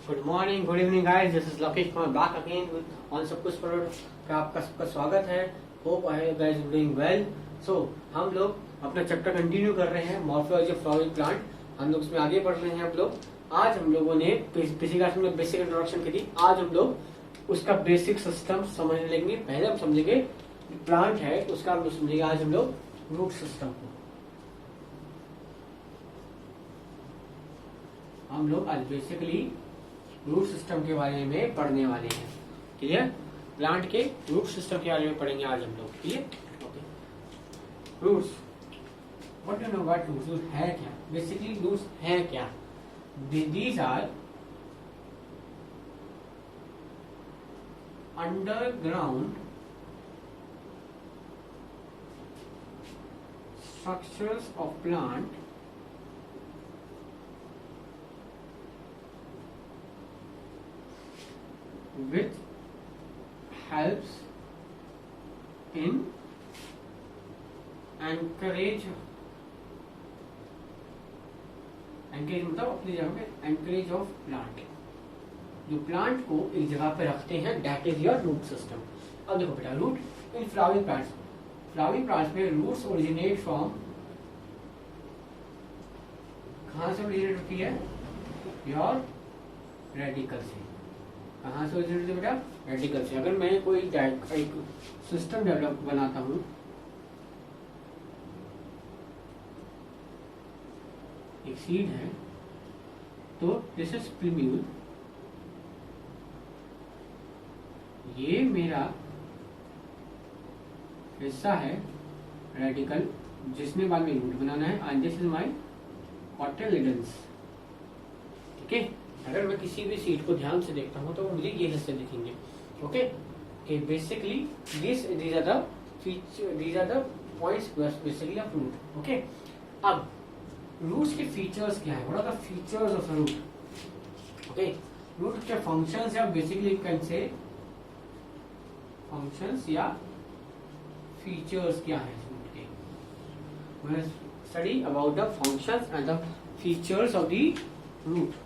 Good morning, good evening guys, this is Lokesh Kumar back again on सब कुछ पर आपका सबका स्वागत है। Hope I guys doing well. So हम लोग अपना चैप्टर कंटिन्यू कर रहे हैं मॉर्फोलॉजी ऑफ फ्लावरिंग प्लांट। हम लोग उसमें आगे बढ़ रहे हैं। हम लोग आज हम लोगों ने पिछली क्लास में बेसिक इंट्रोडक्शन की थी। आज हम लोग उसका बेसिक सिस्टम समझने लेंगे। पहले हम समझेंगे प्लांट है उसका, हम लोग समझेंगे आज हम लोग रूट सिस्टम को। हम लोग आज बेसिकली रूट सिस्टम के बारे में पढ़ने वाले हैं। क्लियर? प्लांट के रूट सिस्टम के बारे में पढ़ेंगे आज हम लोग। Clear? Okay. Roots, what you know what roots? Root है क्या? बेसिकली रूट्स है क्या? These are underground structures of plant which helps in encourage मतलब अपनी जगह पे encourage of plant, जो प्लांट को एक जगह पे रखते हैं, that is your root system। अब देखो बेटा, रूट इन फ्लावरिंग प्लांट्स में रूट्स ओरिजिनेट फ्रॉम, कहाँ से ओरिजिनेट होती है? योर रेडिकल से। कहाँ से ओरिजिनेट होती है बेटा? रेडिकल से। अगर मैं कोई एक सिस्टम डेवलप बनाता हूँ, एक सीड है, तो दिस इज प्रिम्यूल, ये मेरा हिस्सा है रेडिकल, जिसने बाद में रूट बनाना है, and this is my cotyledons. ठीक है? अगर मैं किसी भी सीट को ध्यान से देखता हूँ तो मुझे ये हिस्से दिखेंगे। Okay, basically these are the points basically of root। Okay, अब रूट्स के फीचर्स क्या है? What are the features of root? Okay, root के फंक्शंस या basically you can say functions या फीचर्स क्या है रूट के? We study about the functions and the features of the root.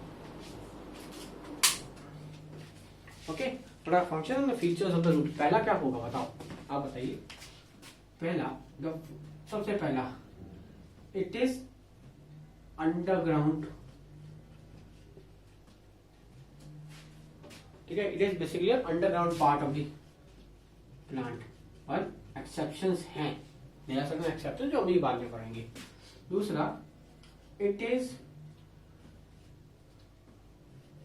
Okay, थोड़ा function and features of the root. पहला क्या होगा बताओ, आप बताइए। पहला, सबसे पहला, इट इज अंडरग्राउंड। ठीक है, it is basically underground part of the plant. और एक्सेप्शंस हैं, देयर आर सर्टेन एक्सेप्शंस जो हम भी बाद में पढ़ेंगे। दूसरा, इट इज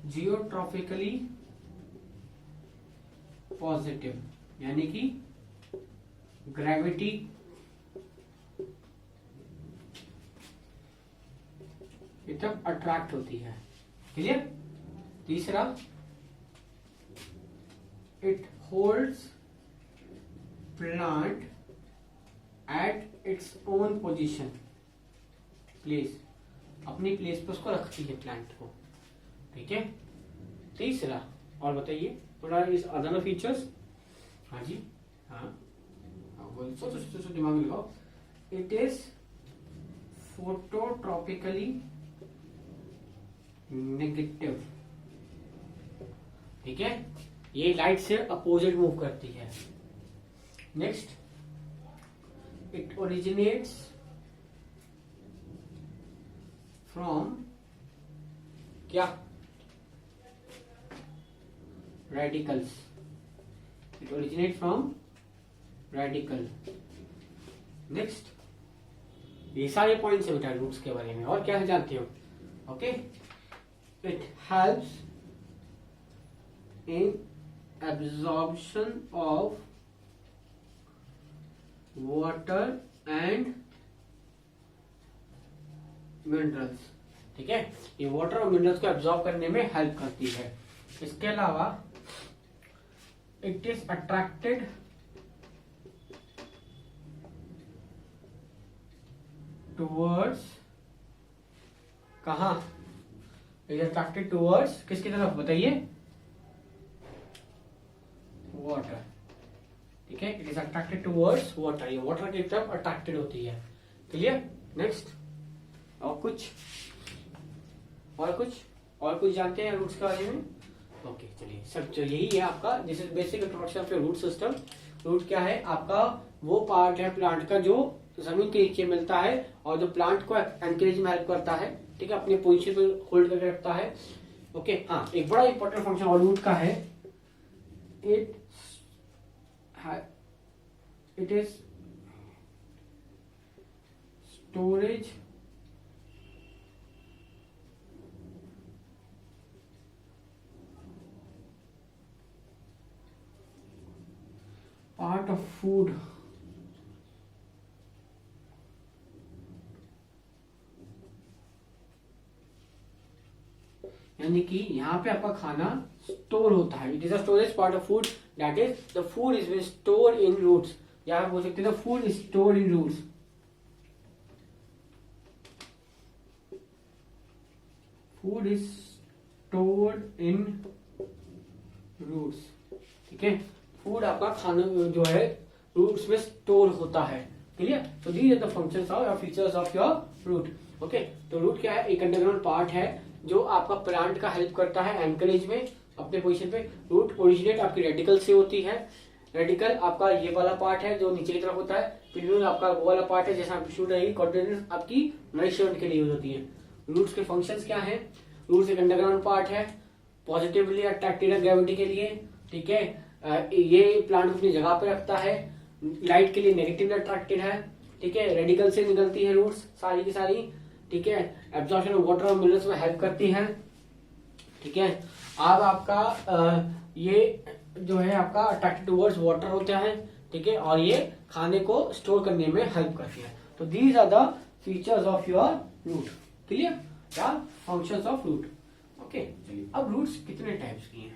जियोट्रॉफिकली पॉजिटिव, यानी कि ग्रेविटी तब अट्रैक्ट होती है। क्लियर? तीसरा, it holds plant at its own position, place, अपनी प्लेस पर उसको रखती है प्लांट को। ठीक है? तीसरा, और बताइए थोड़ा इस अदर फीचर्स। हाँ जी, हाँ, सोचो दिमाग में लगाओ। It is phototropically negative. ठीक है, ये लाइट से अपोजिट मूव करती है। नेक्स्ट, इट ओरिजिनेट्स फ्रॉम क्या? radicals। it originates from radical। next, ये सारे पॉइंट्स है बेटा रूट्स के बारे में। और क्या है जानते हो? Okay, it helps in absorption of water and minerals। ठीक है, ये वाटर और मिनरल्स को एब्जॉर्ब करने में हेल्प करती है। इसके अलावा it is attracted towards, कहा? it is attracted towards किसकी तरफ बताइए? water। ठीक है, it is attracted towards water, ये water की तरफ अट्रैक्टेड होती है। क्लियर? नेक्स्ट, और कुछ और कुछ जानते हैं रूट्स के बारे में? ओके चलिए, सब तो यही है आपका, this is basic introduction of root system. Root क्या है? आपका वो पार्ट है प्लांट का जो जमीन के नीचे मिलता है और जो प्लांट को एनकरेज में हेल्प करता है, ठीक है, अपने पोजीशन पे होल्ड करके रखता है। ओके हाँ, एक बड़ा इंपॉर्टेंट फंक्शन और रूट का है, it is storage part of food, यानी कि यहाँ पे आपका खाना स्टोर होता है। It is a storage part of food, that is the food is been store in roots, या आप बोल सकते हैं the food is store in roots. Food is stored in roots, ठीक है, फूड आपका खाना जो है रूट्स में स्टोर होता है। क्लियर? तो these are the functions of और features of your root. Okay, तो रूट क्या है? एक अंडरग्राउंड पार्ट है जो आपका प्लांट का हेल्प करता है एनकरेज में अपने पोजीशन पे। रूट ओरिजिनेट आपकी रेडिकल से होती है। रेडिकल आपका ये वाला पार्ट है जो नीचे की तरफ होता है। पिल्यूल आपका वो वाला पार्ट है जैसा आप शूट रहेगी, कॉन्टिनेंट आपकी नरिशमेंट के लिए यूज होती है। रूट्स के फंक्शंस क्या है? रूट्स एक अंडरग्राउंड पार्ट है, पॉजिटिवली अट्रैक्टेड है ग्रेविटी के लिए, ठीक है, ये प्लांट को अपनी जगह पे रखता है। लाइट के लिए नेगेटिवली अट्रैक्टेड है, ठीक है, रेडिकल से निकलती है रूट्स सारी की सारी, ठीक है, एब्जॉर्प्शन ऑफ वाटर और मिनरल्स में हेल्प करती है, ठीक है। अब आपका ये जो है आपका अट्रैक्टेड टुवर्ड्स वाटर होता है, ठीक है, और ये खाने को स्टोर करने में हेल्प करती है। तो these are the features of your root. Clear? या फंक्शंस ऑफ रूट। ओके, चलिए अब रूट्स कितने टाइप्स की हैं?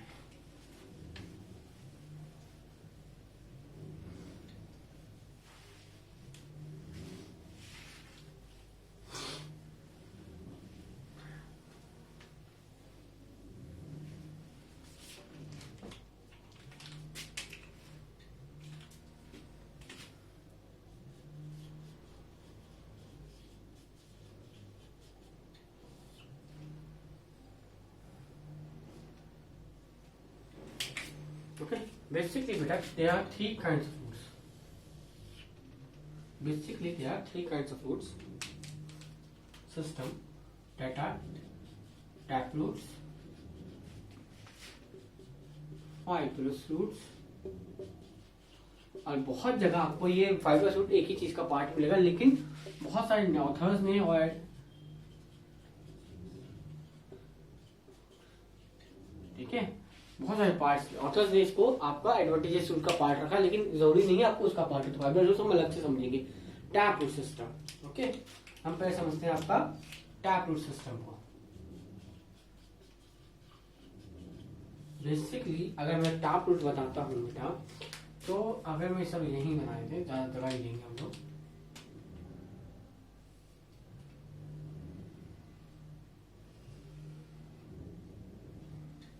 Okay, basically beta, there are three kinds of roots. Basically there are three kinds of roots system, that are tap roots, fibrous roots, और बहुत जगह आपको ये फाइबरस रूट एक ही चीज का पार्ट मिलेगा, लेकिन बहुत सारे ऑथर्स ने और ठीक है बहुत सारे पार्ट्स ऑथर्स ने इसको आपका एडवांटेजेस रूट का पार्ट रखा, लेकिन जरूरी नहीं है आपको उसका पार्ट है। तो फाइबर रूट हम अलग से समझेंगे। Tap root system. ओके, हम पहले समझते हैं आपका टैप रूट सिस्टम को। बेसिकली अगर मैं टैप रूट बताता हूँ बेटा, तो अगर मैं सब यही बनाए थे, ज्यादा दवाई लेंगे हम लोग,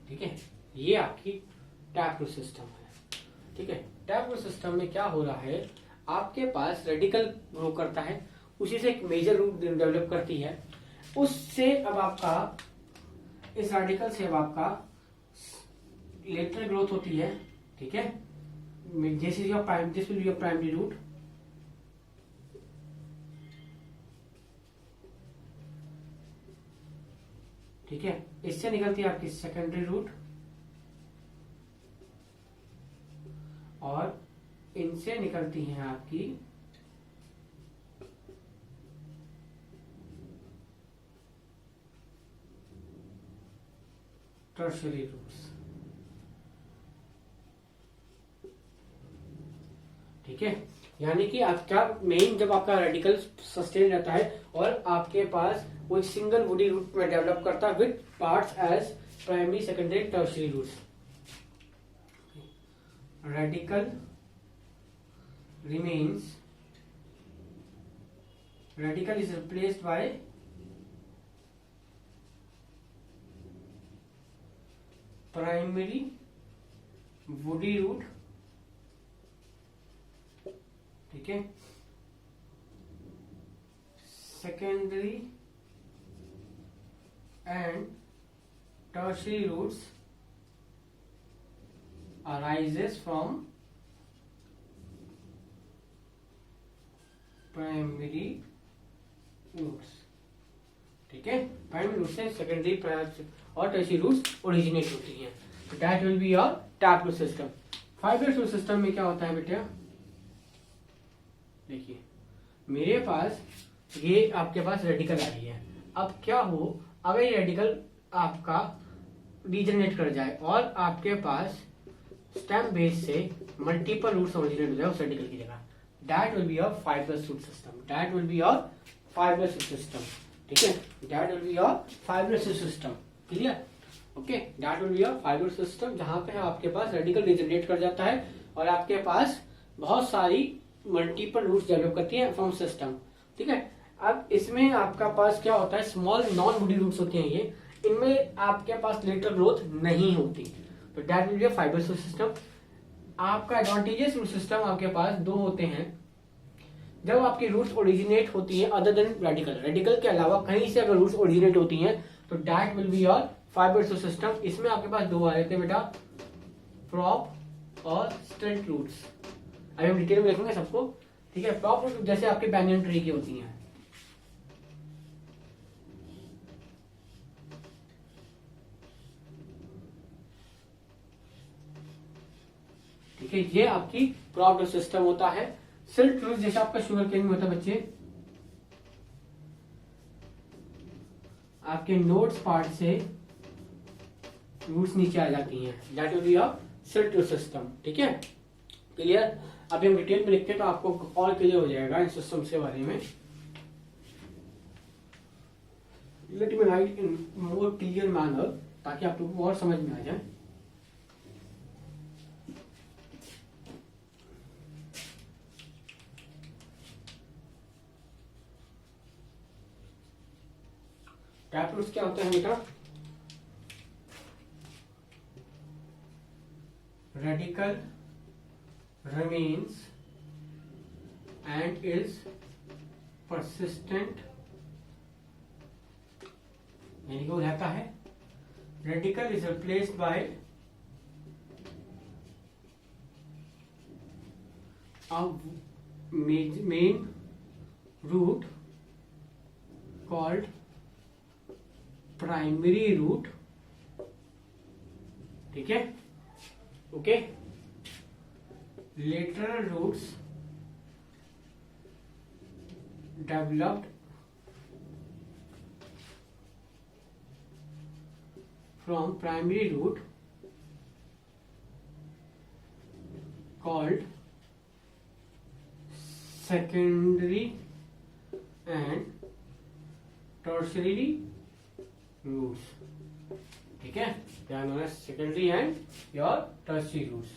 ठीक है, ये आपकी टैप रूट सिस्टम है, ठीक है। टैप रूट सिस्टम में क्या हो रहा है, आपके पास रेडिकल ग्रो करता है, उसी से एक मेजर रूट डेवलप करती है, उससे अब आपका इस रेडिकल से अब आपका लेटरल ग्रोथ होती है, ठीक है, this is your prime, this will be your primary root, ठीक है, इससे निकलती है आपकी सेकेंडरी रूट, और इनसे निकलती हैं आपकी टर्शियरी रूट्स, ठीक है। यानी कि आपका मेन जब आपका रेडिकल सस्टेन रहता है और आपके पास कोई सिंगल वुडी रूट में डेवलप करता है with parts as primary secondary tertiary roots, radical remains, radical is replaced by primary woody root, ठीक है, secondary and tertiary roots arises from primary roots। ठीक है, प्राइमरी रूट से सेकेंडरी और tertiary roots originate होती हैं। That will be your tap root system. Fibre root system में क्या होता है बेटा, देखिए मेरे पास ये आपके पास रेडिकल आई है। अब क्या हो, अगर ये रेडिकल आपका डीजनरेट कर जाए और आपके पास स्टेम बेस से मल्टीपल रूट्स ओरिजिनेट हो जाए उस रेडिकल की जगह, that will be your fibrous root system. That will be your fibrous root system. ठीक है, that will be your fibrous root system. Clear? Okay, that will be your fibrous system, जहां पे आपके पास रेडिकल डीजनरेट कर जाता है और आपके पास बहुत सारी मल्टीपल रूट्स डेवलप करती है फ्रॉम सिस्टम। ठीक है, अब इसमें आपका पास क्या होता है, स्मॉल नॉन वुडी रूट्स होती हैं ये, इनमें आपके पास लेटरल ग्रोथ नहीं होती। तो that will be a fibrous root system. आपका एडवांटेजेस रूट सिस्टम आपके पास दो होते हैं। जब आपकी रूट्स ओरिजिनेट होती है अदर देन रेडिकल, रेडिकल के अलावा कहीं से अगर रूट्स ओरिजिनेट होती हैं तो that will be your fibrous root system. इसमें आपके पास दो आ जाते हैं बेटा, प्रॉप और स्टिल्ट रूट्स। अभी हम डिटेल में देखेंगे सबको। ठीक है, प्रॉप रूट जैसे आपके बैंगन ट्री की होती हैं। ठीक है, ये आपकी प्रॉप रूट सिस्टम होता है। सिल्ट रूट जैसे आपका शुगर केन में होता है बच्चे, आपके नोड्स पार्ट से रूट्स नीचे आ जाती हैं। That will be a stilt root system. ठीक है, क्लियर? अभी हम डिटेल में लिखते हैं तो आपको और क्लियर हो जाएगा इन सिस्टम्स के बारे में। लेट मी राइट इन मोर क्लियर मैनर ताकि आप लोगों को और समझ में आ जाए। टैप रूट्स क्या होता है बेटा, radical remains and is persistent, यानी कि वो रहता है। radical is replaced by a main root called primary root। ठीक है, okay. lateral roots developed from primary root called secondary and tertiary roots। ठीक है, they are known as secondary and your tertiary roots।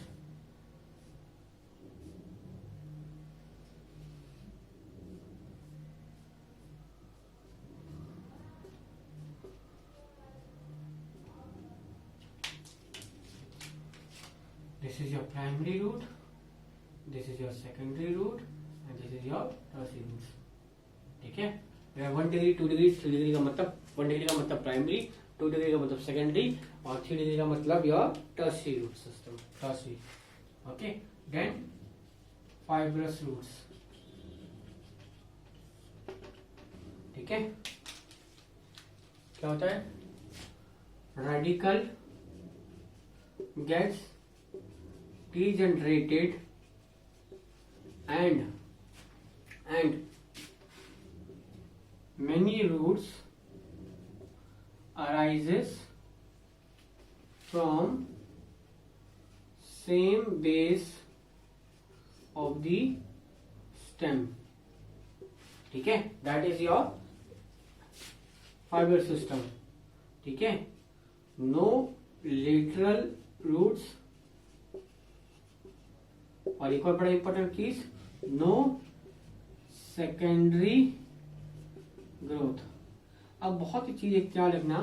This is your primary root, this is your secondary root and this is your tertiary roots। ठीक है, 1 degree 2 degree 3 degree का मतलब 1 degree का मतलब primary, 2 degree का मतलब secondary और 3 degree का मतलब your tertiary root system, tertiary. Okay, then fibrous roots. ठीक है, क्या होता है, radical gets degenerated and many roots arises from same base of the stem। ठीक है, that is your fiber system। ठीक है, no lateral roots और एक और बड़ा इंपॉर्टेंट चीज, नो सेकेंडरी ग्रोथ। अब बहुत ही चीज एक क्या लिखना,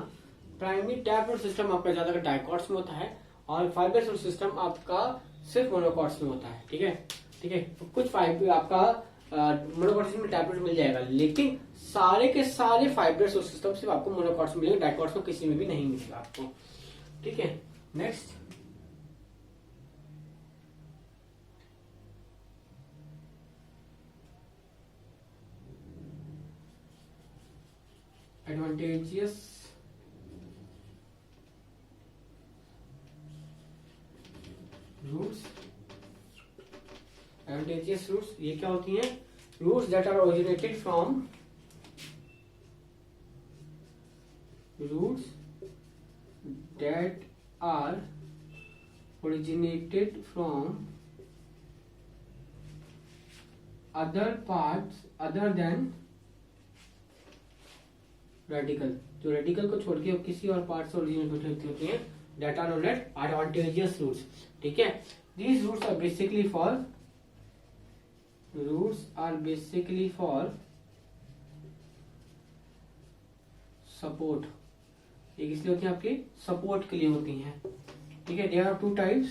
प्राइमरी टैप रूट सिस्टम आपका ज्यादातर डाइकॉट्स में होता है और फाइबर रूट सिस्टम आपका सिर्फ मोनोकॉट्स में होता है। ठीक है, ठीक है, तो कुछ फाइबर आपका मोनोकॉट सिस्टम में टैप रूट मिल जाएगा, लेकिन सारे के सारे फाइब्रस सिस्टम सिर्फ आपको मोनोकॉट्स में मिलेंगे, डाइकॉट्स में किसी में भी नहीं मिलेगा आपको। ठीक है, next adventitious roots. Adventitious roots ये क्या होती हैं? Roots that are originated from other parts other than radical, जो रेडिकल को छोड़ के किसी और पार्ट से ओरिजिनेट होती हैं, that are known as adventitious roots. ठीक है, these roots are basically for support. ये किस लिए होती है? आपकी सपोर्ट के लिए होती हैं। ठीक है, there are two types,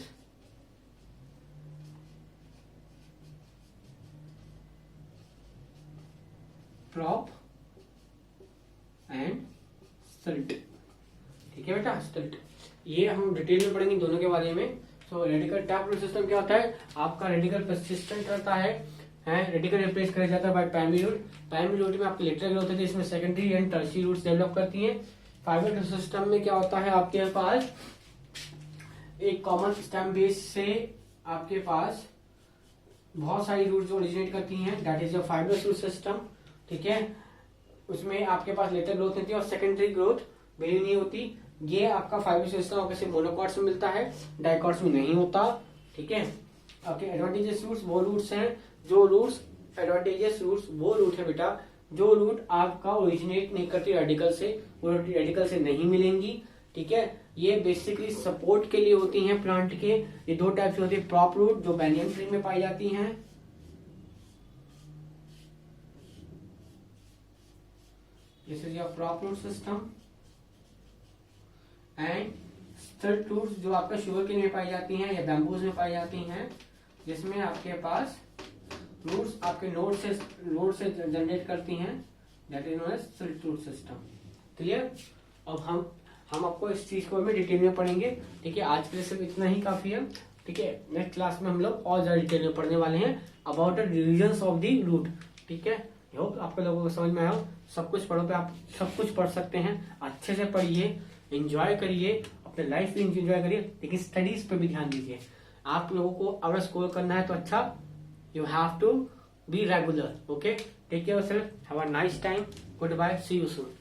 prop and stilt. ठीक है बेटा, स्टल्ट ये हम डिटेल में पढ़ेंगे दोनों के बारे में। सो रेडिकल टैप रूट सिस्टम क्या होता है? आपका रेडिकल परसिस्टेंट रहता है, रेडिकल रिप्लेस कर जाता है by primary root. Primary root में आपके लेटरल ग्रोथ होती है, इसमें secondary and tertiary roots develop करती हैं। फाइबर सिस्टम में क्या होता है? आपके पास एक कॉमन स्टेम बेस से आपके पास बहुत सारी रूट्स ओरिजिनेट करती हैं, that is your fibre root system. ठीक है, उसमें आपके पास लेटर ग्रोथ होती है और सेकेंडरी ग्रोथ वेरी नहीं होती। ये आपका फाइबर सिस्टम आपको सिर्फ मोनोकॉट्स में मिलता है, डाइकॉट्स में नहीं होता। ठीक है, आपके एडवांटेजेस रूट्स वो रूट्स हैं जो रूट्स एडवांटेजेस रूट्स वो रूट है बेटा जो रूट आपका ओरिजिनेट नहीं करती रेडिकल से, वो रेडिकल से नहीं मिलेंगी। ठीक है, ये बेसिकली सपोर्ट के लिए होती हैं प्लांट के। ये दो टाइप की होती है, प्रॉप रूट जो बैनियन ट्री में पाई जाती हैं, this is your prop root system, and stilt roots जो आपका शुगर केन में पाई जाती हैं या बैम्बूज में पाई जाती हैं, जिसमें आपके पास रूट्स आपके नोड से जनरेट करती हैं, that is known as stilt root system. Clear? अब हम आपको इस चीज को भी डिटेल में पढ़ेंगे। ठीक है, आज के लिए सिर्फ इतना ही काफी है। ठीक है, नेक्स्ट क्लास में हम लोग और ज्यादा डिटेल में पढ़ने वाले हैं about the divisions of the root. ठीक है, होप आपके लोगों को समझ में आया हो। सब कुछ पढ़ो पे आप सब कुछ पढ़ सकते हैं, अच्छे से पढ़िए, एंजॉय करिए, अपने लाइफ में एंजॉय करिए, लेकिन स्टडीज पे भी ध्यान दीजिए। आप लोगों को अगर स्कोर करना है तो अच्छा, you have to be regular. Okay, take care yourself, have a nice time, good bye, see you soon.